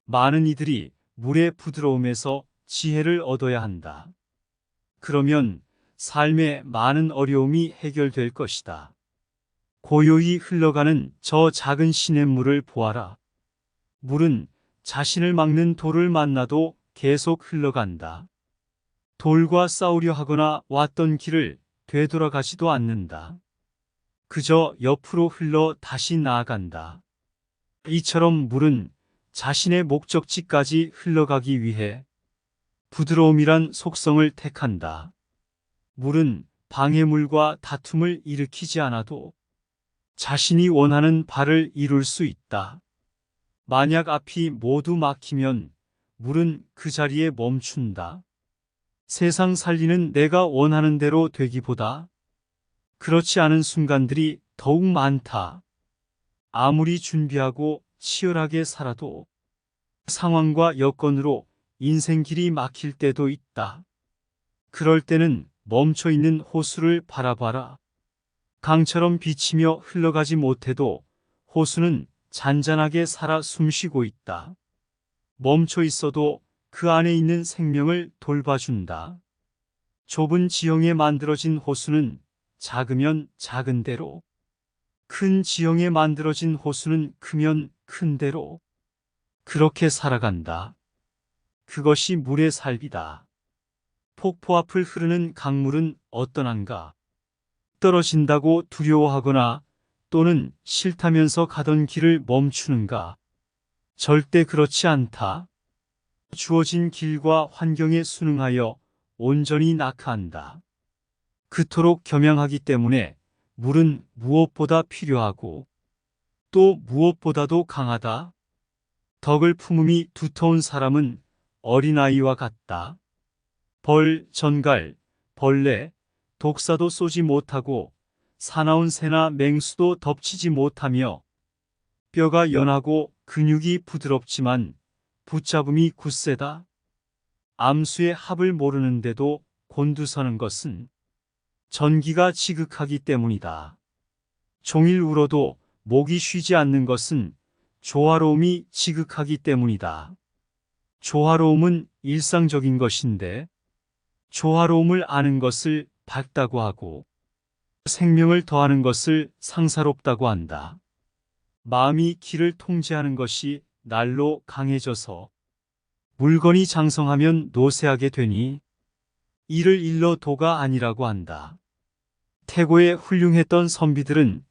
많은 이들이 물의 부드러움에서 지혜를 얻어야 한다. 그러면 삶의 많은 어려움이 해결될 것이다. 고요히 흘러가는 저 작은 시냇물을 보아라. 물은 자신을 막는 돌을 만나도 계속 흘러간다. 돌과 싸우려 하거나 왔던 길을 되돌아가지도 않는다. 그저 옆으로 흘러 다시 나아간다. 이처럼 물은 자신의 목적지까지 흘러가기 위해 부드러움이란 속성을 택한다. 물은 방해물과 다툼을 일으키지 않아도 자신이 원하는 바를 이룰 수 있다. 만약 앞이 모두 막히면 물은 그 자리에 멈춘다. 세상 살리는 내가 원하는 대로 되기보다 그렇지 않은 순간들이 더욱 많다. 아무리 준비하고 치열하게 살아도 상황과 여건으로 인생 길이 막힐 때도 있다. 그럴 때는 멈춰 있는 호수를 바라봐라. 강처럼 비치며 흘러가지 못해도 호수는 잔잔하게 살아 숨쉬고 있다. 멈춰 있어도 그 안에 있는 생명을 돌봐준다. 좁은 지형에 만들어진 호수는 작으면 작은 대로, 큰 지형에 만들어진 호수는 크면 큰 대로 그렇게 살아간다. 그것이 물의 삶이다. 폭포 앞을 흐르는 강물은 어떠한가? 떨어진다고 두려워하거나 또는 싫다면서 가던 길을 멈추는가? 절대 그렇지 않다. 주어진 길과 환경에 순응하여 온전히 낙하한다. 그토록 겸양하기 때문에 물은 무엇보다 필요하고 또 무엇보다도 강하다. 덕을 품음이 두터운 사람은 어린아이와 같다. 벌, 전갈, 벌레, 독사도 쏘지 못하고 사나운 새나 맹수도 덮치지 못하며 뼈가 연하고 근육이 부드럽지만 붙잡음이 굳세다. 암수의 합을 모르는데도 곤두서는 것은 전기가 지극하기 때문이다. 종일 울어도 목이 쉬지 않는 것은 조화로움이 지극하기 때문이다. 조화로움은 일상적인 것인데 조화로움을 아는 것을 밝다고 하고 생명을 더하는 것을 상사롭다고 한다. 마음이 기를 통제하는 것이 날로 강해져서 물건이 장성하면 노쇠하게 되니 이를 일러 도가 아니라고 한다. 태고에 훌륭했던 선비들은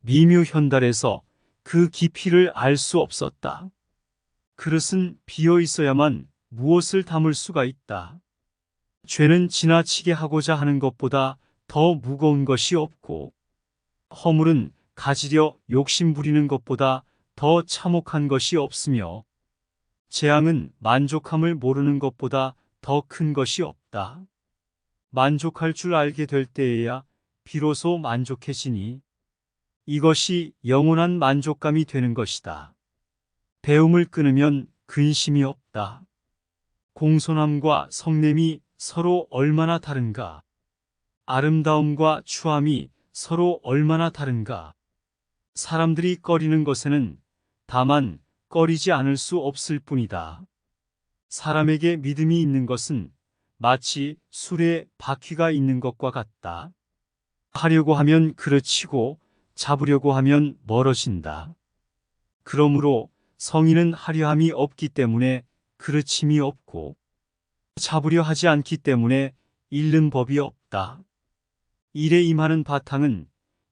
미묘현달에서 그 깊이를 알 수 없었다. 그릇은 비어 있어야만 무엇을 담을 수가 있다. 죄는 지나치게 하고자 하는 것보다 더 무거운 것이 없고 허물은 가지려 욕심 부리는 것보다 더 참혹한 것이 없으며 재앙은 만족함을 모르는 것보다 더 큰 것이 없다. 만족할 줄 알게 될 때에야 비로소 만족해지니 이것이 영원한 만족감이 되는 것이다. 배움을 끊으면 근심이 없다. 공손함과 성냄이 서로 얼마나 다른가? 아름다움과 추함이 서로 얼마나 다른가? 사람들이 꺼리는 것에는 다만 꺼리지 않을 수 없을 뿐이다. 사람에게 믿음이 있는 것은 마치 술에 바퀴가 있는 것과 같다. 하려고 하면 그르치고 잡으려고 하면 멀어진다. 그러므로 성인은 하려함이 없기 때문에 그르침이 없고 잡으려 하지 않기 때문에 잃는 법이 없다. 일에 임하는 바탕은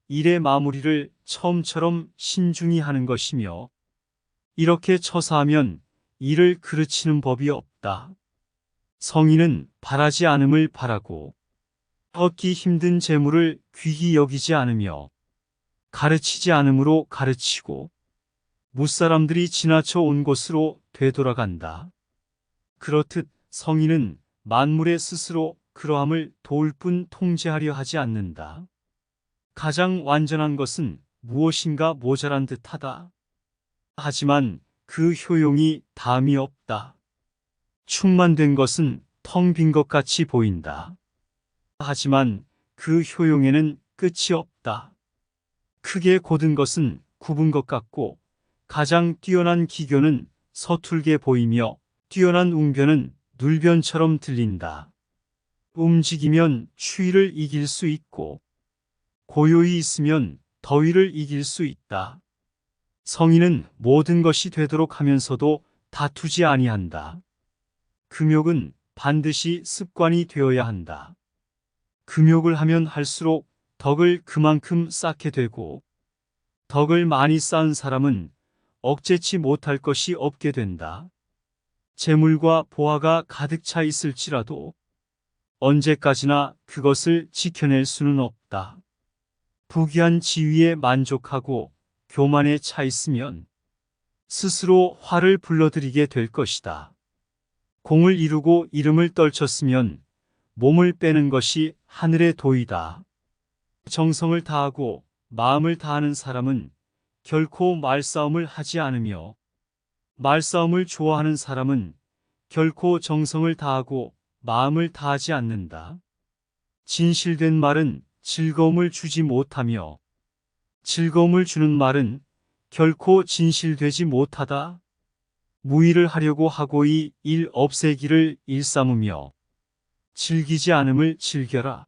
일의 마무리를 처음처럼 신중히 하는 것이며 이렇게 처사하면 일을 그르치는 법이 없다. 성인은 바라지 않음을 바라고 얻기 힘든 재물을 귀히 여기지 않으며 가르치지 않음으로 가르치고 무사람들이 지나쳐 온 곳으로 되돌아간다. 그렇듯 성인은 만물에 스스로 그러함을 도울 뿐 통제하려 하지 않는다. 가장 완전한 것은 무엇인가 모자란 듯하다. 하지만 그 효용이 담이 없다. 충만된 것은 텅 빈 것 같이 보인다. 하지만 그 효용에는 끝이 없다. 크게 곧은 것은 굽은 것 같고 가장 뛰어난 기교는 서툴게 보이며 뛰어난 웅변은 눌변처럼 들린다. 움직이면 추위를 이길 수 있고, 고요히 있으면 더위를 이길 수 있다. 성인은 모든 것이 되도록 하면서도 다투지 아니한다. 금욕은 반드시 습관이 되어야 한다. 금욕을 하면 할수록 덕을 그만큼 쌓게 되고, 덕을 많이 쌓은 사람은 억제치 못할 것이 없게 된다. 재물과 보화가 가득 차 있을지라도 언제까지나 그것을 지켜낼 수는 없다. 부귀한 지위에 만족하고 교만에 차 있으면 스스로 화를 불러들이게 될 것이다. 공을 이루고 이름을 떨쳤으면 몸을 빼는 것이 하늘의 도이다. 정성을 다하고 마음을 다하는 사람은 결코 말싸움을 하지 않으며, 말싸움을 좋아하는 사람은 결코 정성을 다하고 마음을 다하지 않는다. 진실된 말은 즐거움을 주지 못하며, 즐거움을 주는 말은 결코 진실되지 못하다. 무의를 하려고 하고 이 일 없애기를 일삼으며, 즐기지 않음을 즐겨라.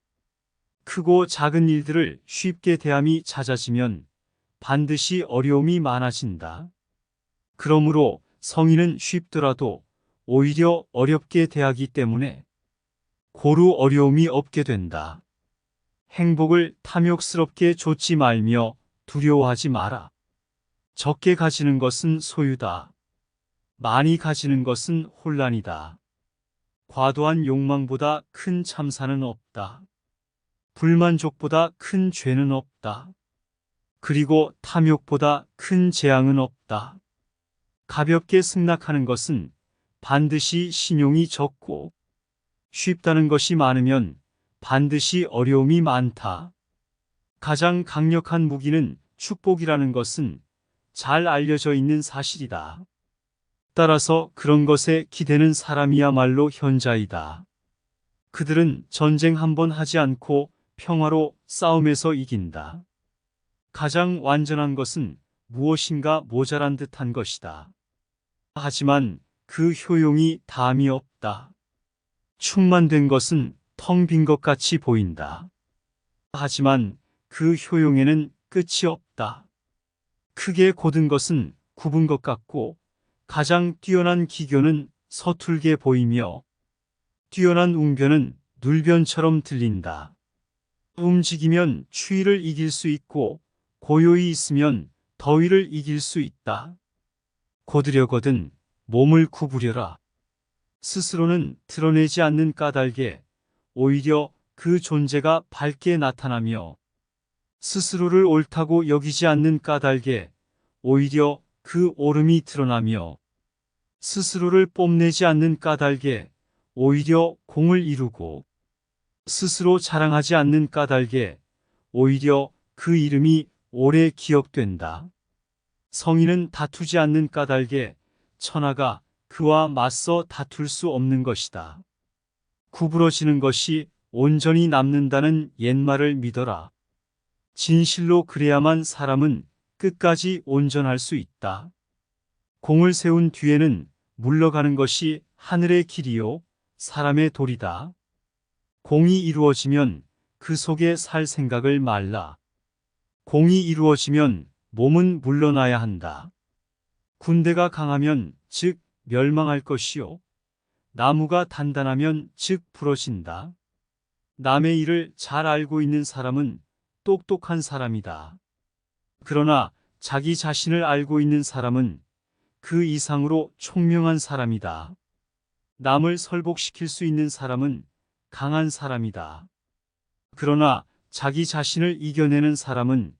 크고 작은 일들을 쉽게 대함이 잦아지면 반드시 어려움이 많아진다. 그러므로 성인은 쉽더라도 오히려 어렵게 대하기 때문에 고루 어려움이 없게 된다. 행복을 탐욕스럽게 좇지 말며 두려워하지 마라. 적게 가지는 것은 소유다. 많이 가지는 것은 혼란이다. 과도한 욕망보다 큰 참사는 없다. 불만족보다 큰 죄는 없다. 그리고 탐욕보다 큰 재앙은 없다. 가볍게 승낙하는 것은 반드시 신용이 적고, 쉽다는 것이 많으면 반드시 어려움이 많다. 가장 강력한 무기는 축복이라는 것은 잘 알려져 있는 사실이다. 따라서 그런 것에 기대는 사람이야말로 현자이다. 그들은 전쟁 한 번 하지 않고 평화로 싸움에서 이긴다. 가장 완전한 것은 무엇인가 모자란 듯한 것이다. 하지만 그 효용이 담이 없다. 충만된 것은 텅 빈 것 같이 보인다. 하지만 그 효용에는 끝이 없다. 크게 곧은 것은 굽은 것 같고, 가장 뛰어난 기교는 서툴게 보이며, 뛰어난 웅변은 눌변처럼 들린다. 움직이면 추위를 이길 수 있고, 고요히 있으면 더위를 이길 수 있다. 고드려거든 몸을 구부려라. 스스로는 드러내지 않는 까닭에 오히려 그 존재가 밝게 나타나며, 스스로를 옳다고 여기지 않는 까닭에 오히려 그 옳음이 드러나며, 스스로를 뽐내지 않는 까닭에 오히려 공을 이루고, 스스로 자랑하지 않는 까닭에 오히려 그 이름이 오래 기억된다. 성인은 다투지 않는 까닭에 천하가 그와 맞서 다툴 수 없는 것이다. 구부러지는 것이 온전히 남는다는 옛말을 믿어라. 진실로 그래야만 사람은 끝까지 온전할 수 있다. 공을 세운 뒤에는 물러가는 것이 하늘의 길이요 사람의 도리다. 공이 이루어지면 그 속에 살 생각을 말라. 공이 이루어지면 몸은 물러나야 한다. 군대가 강하면 즉 멸망할 것이요, 나무가 단단하면 즉 부러진다. 남의 일을 잘 알고 있는 사람은 똑똑한 사람이다. 그러나 자기 자신을 알고 있는 사람은 그 이상으로 총명한 사람이다. 남을 설복시킬 수 있는 사람은 강한 사람이다. 그러나 자기 자신을 이겨내는 사람은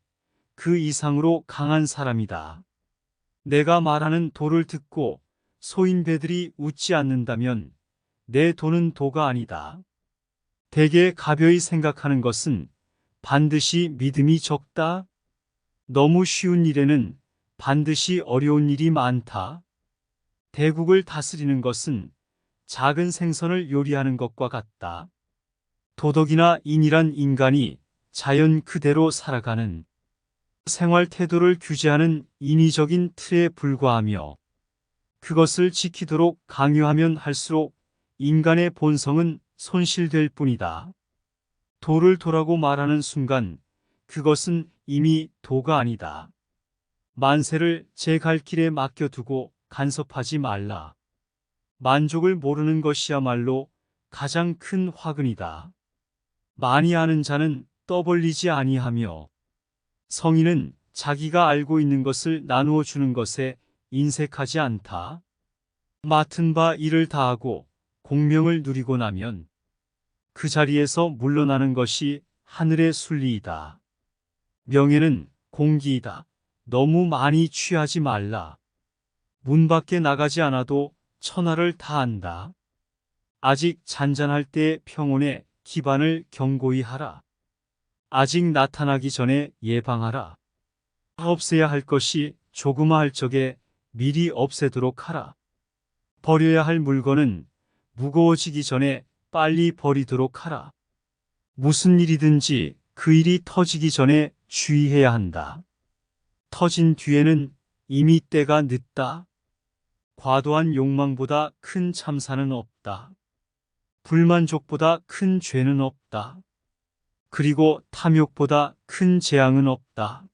그 이상으로 강한 사람이다. 내가 말하는 도를 듣고 소인배들이 웃지 않는다면 내 도는 도가 아니다. 대개 가벼이 생각하는 것은 반드시 믿음이 적다. 너무 쉬운 일에는 반드시 어려운 일이 많다. 대국을 다스리는 것은 작은 생선을 요리하는 것과 같다. 도덕이나 인이란 인간이 자연 그대로 살아가는 생활 태도를 규제하는 인위적인 틀에 불과하며, 그것을 지키도록 강요하면 할수록 인간의 본성은 손실될 뿐이다. 도를 도라고 말하는 순간 그것은 이미 도가 아니다. 만세를 제 갈 길에 맡겨두고 간섭하지 말라. 만족을 모르는 것이야말로 가장 큰 화근이다. 많이 아는 자는 떠벌리지 아니하며 성인은 자기가 알고 있는 것을 나누어 주는 것에 인색하지 않다. 맡은 바 일을 다하고 공명을 누리고 나면 그 자리에서 물러나는 것이 하늘의 순리이다. 명예는 공기이다. 너무 많이 취하지 말라. 문 밖에 나가지 않아도 천하를 다 안다. 아직 잔잔할 때 평온의 기반을 견고히 하라. 아직 나타나기 전에 예방하라. 없애야 할 것이 조그마할 적에 미리 없애도록 하라. 버려야 할 물건은 무거워지기 전에 빨리 버리도록 하라. 무슨 일이든지 그 일이 터지기 전에 주의해야 한다. 터진 뒤에는 이미 때가 늦다. 과도한 욕망보다 큰 참사는 없다. 불만족보다 큰 죄는 없다. 그리고 탐욕보다 큰 재앙은 없다.